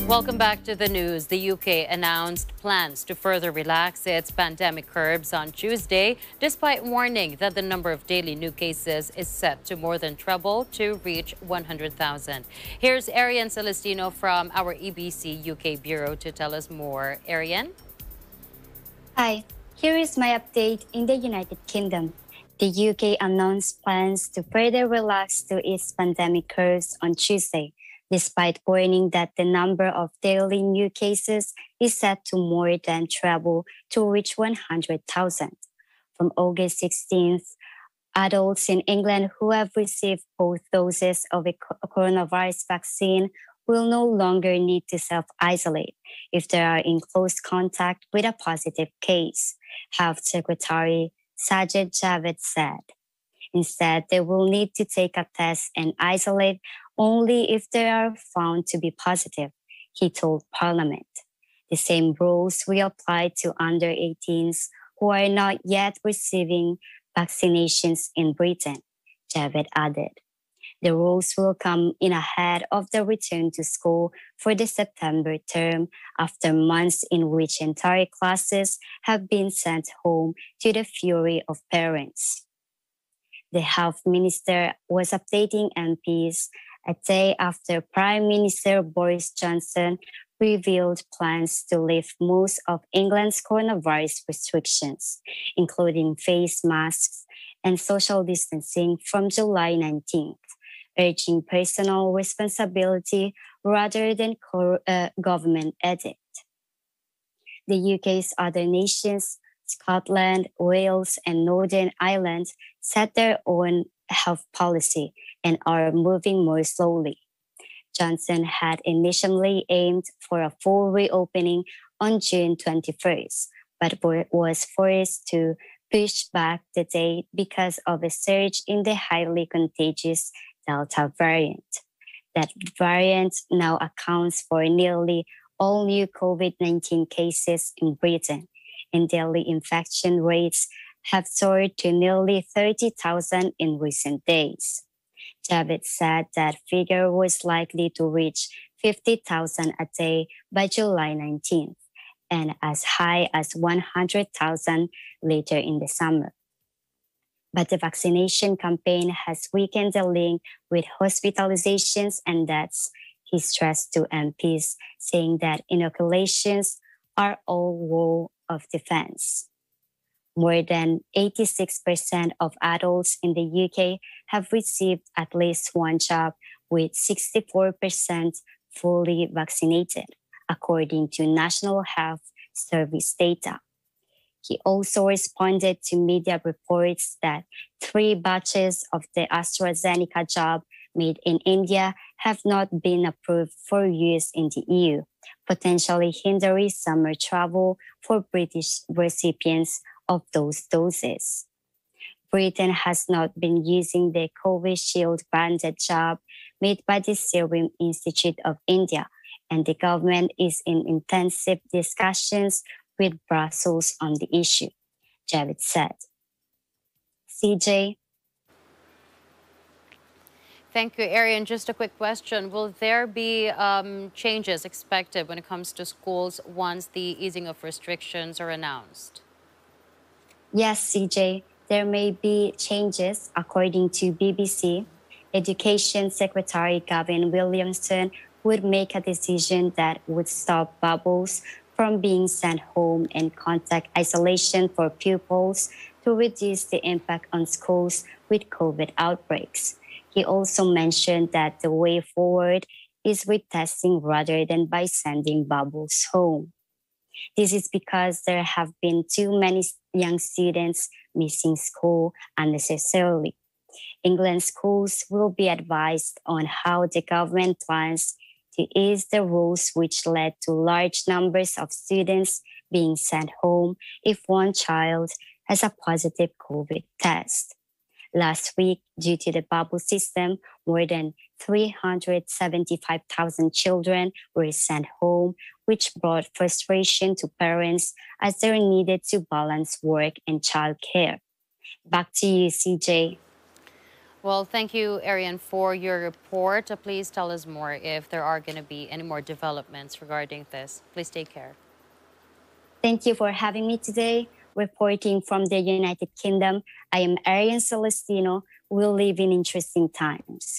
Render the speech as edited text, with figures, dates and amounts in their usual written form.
Welcome back to the news. The UK announced plans to further relax its pandemic curbs on Tuesday, despite warning that the number of daily new cases is set to more than treble to reach 100,000. Here's Erianne Celestino from our EBC UK Bureau to tell us more. Erianne? Hi, here is my update in the United Kingdom. The UK announced plans to further relax to its pandemic curbs on Tuesday, despite warning that the number of daily new cases is set to more than treble to reach 100,000. From August 16th, adults in England who have received both doses of a coronavirus vaccine will no longer need to self-isolate if they are in close contact with a positive case, Health Secretary Sajid Javid said. Instead, they will need to take a test and isolate only if they are found to be positive, he told Parliament. The same rules will apply to under 18s who are not yet receiving vaccinations in Britain, Javid added. The rules will come in ahead of the return to school for the September term after months in which entire classes have been sent home to the fury of parents. The health minister was updating MPs a day after Prime Minister Boris Johnson revealed plans to lift most of England's coronavirus restrictions, including face masks and social distancing from July 19th, urging personal responsibility rather than government edict. The UK's other nations, Scotland, Wales, and Northern Ireland, set their own health policy and are moving more slowly. Johnson had initially aimed for a full reopening on June 21st, but was forced to push back the date because of a surge in the highly contagious Delta variant. That variant now accounts for nearly all new COVID-19 cases in Britain, and daily infection rates have soared to nearly 30,000 in recent days. Javid said that figure was likely to reach 50,000 a day by July 19th and as high as 100,000 later in the summer. But the vaccination campaign has weakened the link with hospitalizations and deaths, he stressed to MPs, saying that inoculations are all wall of defense. More than 86% of adults in the UK have received at least one jab, with 64% fully vaccinated, according to National Health Service data. He also responded to media reports that 3 batches of the AstraZeneca jab made in India have not been approved for use in the EU, potentially hindering summer travel for British recipients of those doses. Britain has not been using the Covishield branded jab made by the Serum Institute of India, and the government is in intensive discussions with Brussels on the issue, Javid said. CJ? Thank you, Arian. Just a quick question. Will there be changes expected when it comes to schools once the easing of restrictions are announced? Yes, CJ, there may be changes, according to BBC. Education Secretary Gavin Williamson would make a decision that would stop bubbles from being sent home and contact isolation for pupils to reduce the impact on schools with COVID outbreaks. He also mentioned that the way forward is with testing rather than by sending bubbles home. This is because there have been too many young students missing school unnecessarily. England schools will be advised on how the government plans to ease the rules, which led to large numbers of students being sent home if one child has a positive COVID test. Last week, due to the bubble system, more than 375,000 children were sent home, which brought frustration to parents as they needed to balance work and childcare. Back to you, CJ. Well, thank you, Ariane, for your report. Please tell us more if there are going to be any more developments regarding this. Please take care. Thank you for having me today. Reporting from the United Kingdom, I am Erianne Celestino. We live in interesting times.